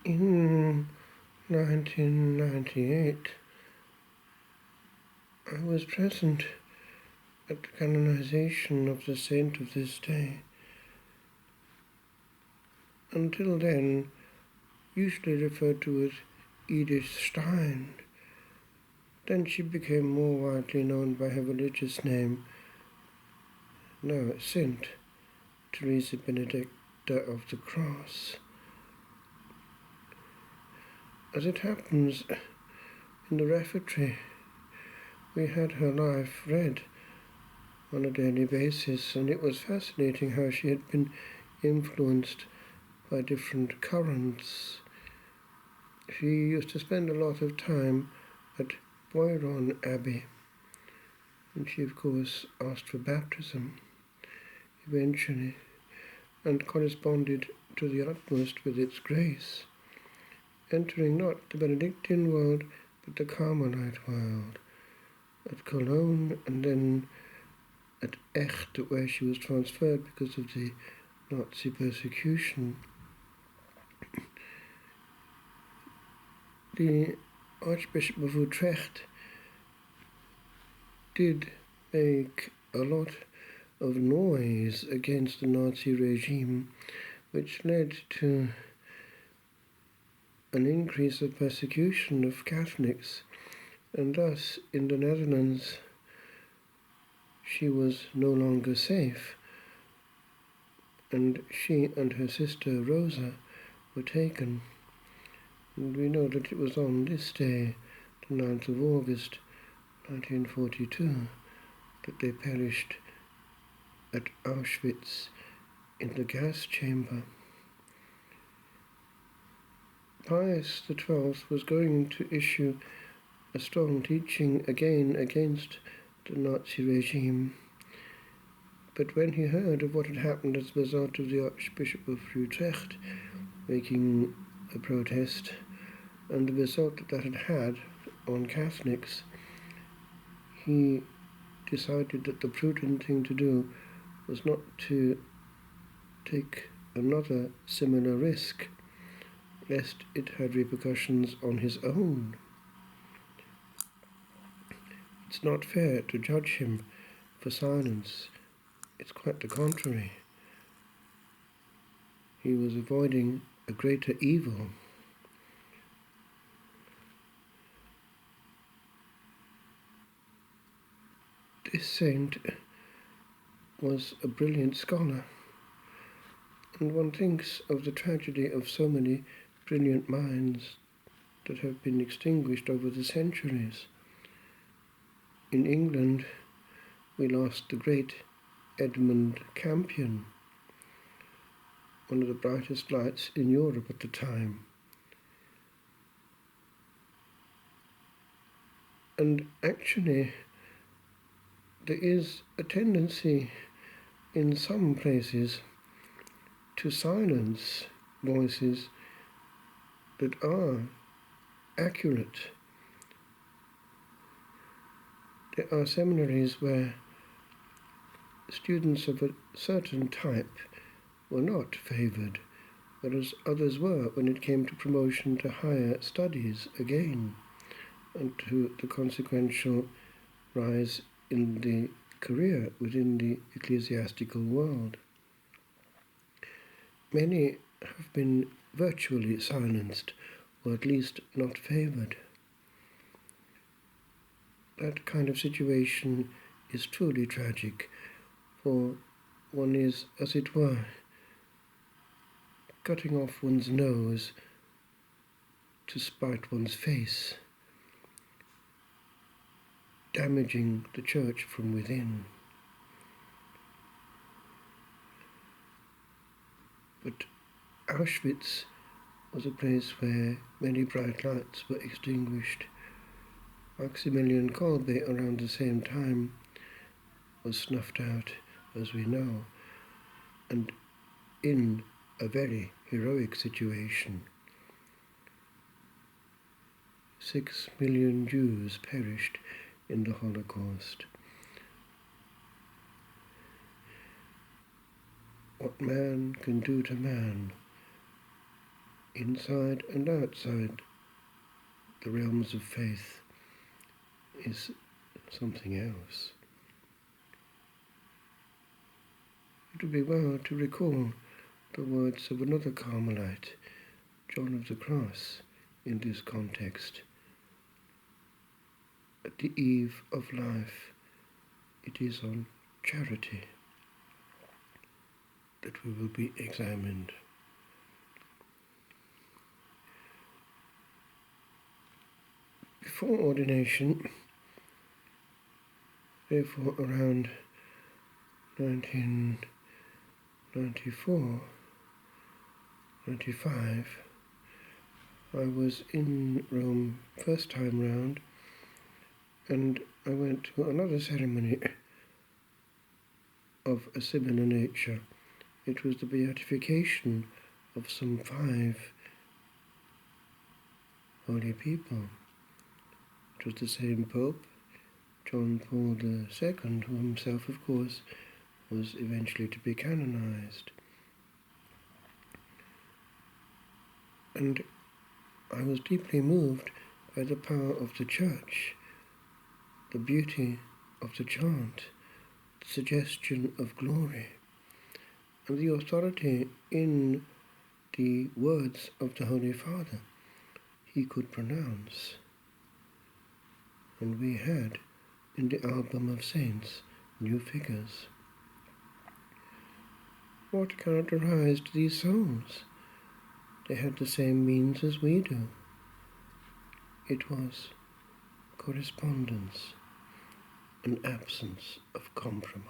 In 1998, I was present at the canonization of the saint of this day. Until then, usually referred to as Edith Stein. Then she became more widely known by her religious name, now Saint Teresa Benedicta of the Cross. As it happens, in the refectory, we had her life read on a daily basis, and it was fascinating how she had been influenced by different currents. She used to spend a lot of time at Boiron Abbey, and she of course asked for baptism eventually, and corresponded to the utmost with its grace, entering not the Benedictine world but the Carmelite world at Cologne, and then at Echt, where she was transferred because of the Nazi persecution. The Archbishop of Utrecht did make a lot of noise against the Nazi regime, which led to an increase of persecution of Catholics, and thus in the Netherlands she was no longer safe, and she and her sister Rosa were taken. And we know that it was on this day, the 9th of August 1942, that they perished at Auschwitz in the gas chamber. Pius XII was going to issue a strong teaching again against the Nazi regime, but when he heard of what had happened as a result of the Archbishop of Utrecht making a protest, and the result that had had on Catholics, he decided that the prudent thing to do was not to take another similar risk, lest it had repercussions on his own. It's not fair to judge him for silence. It's quite the contrary. He was avoiding a greater evil. This saint was a brilliant scholar, and one thinks of the tragedy of so many brilliant minds that have been extinguished over the centuries. In England, we lost the great Edmund Campion, one of the brightest lights in Europe at the time. And actually, there is a tendency in some places to silence voices that are accurate. There are seminaries where students of a certain type were not favoured, whereas others were when it came to promotion to higher studies again, and to the consequential rise in the career within the ecclesiastical world. Many have been virtually silenced, or at least not favoured. That kind of situation is truly tragic, for one is, as it were, cutting off one's nose to spite one's face, damaging the church from within. But Auschwitz was a place where many bright lights were extinguished. Maximilian Kolbe, around the same time, was snuffed out, as we know, and in a very heroic situation. 6 million Jews perished in the Holocaust. What man can do to man inside and outside the realms of faith, is something else. It would be well to recall the words of another Carmelite, John of the Cross, in this context. At the eve of life, it is on charity that we will be examined. Before ordination, therefore around 1994, 95, I was in Rome first time round, and I went to another ceremony of a similar nature. It was the beatification of some 5 holy people. It was the same Pope, John Paul II, who himself, of course, was eventually to be canonized. And I was deeply moved by the power of the Church, the beauty of the chant, the suggestion of glory, and the authority in the words of the Holy Father he could pronounce. And we had, in the album of saints, new figures. What characterized these souls? They had the same means as we do. It was correspondence, an absence of compromise.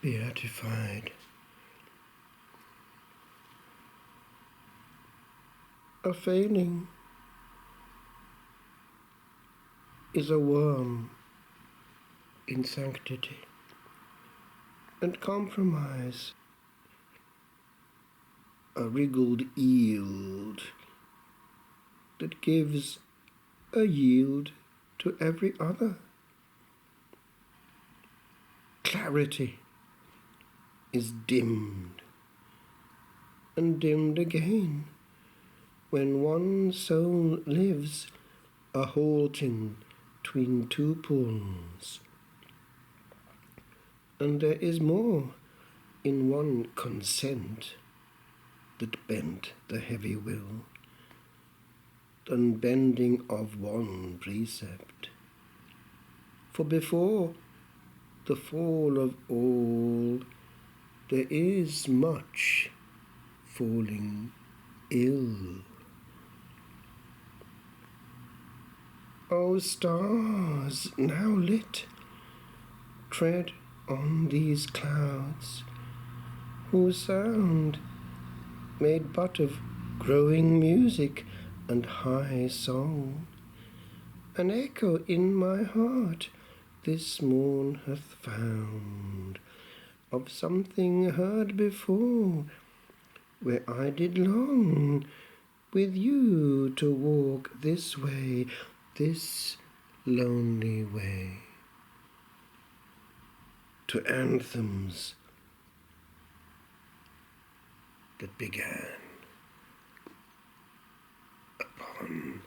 Beatified. A failing is a worm in sanctity, and compromise a wriggled yield that gives a yield to every other. Clarity is dimmed and dimmed again when one soul lives a halting between 2 poles, and there is more in one consent that bent the heavy will than bending of one precept. For before the fall of all, there is much falling ill. O stars now lit, tread on these clouds, whose sound, made but of growing music and high song, an echo in my heart this morn hath found of something heard before, where I did long with you to walk this way, this lonely way, to anthems that began upon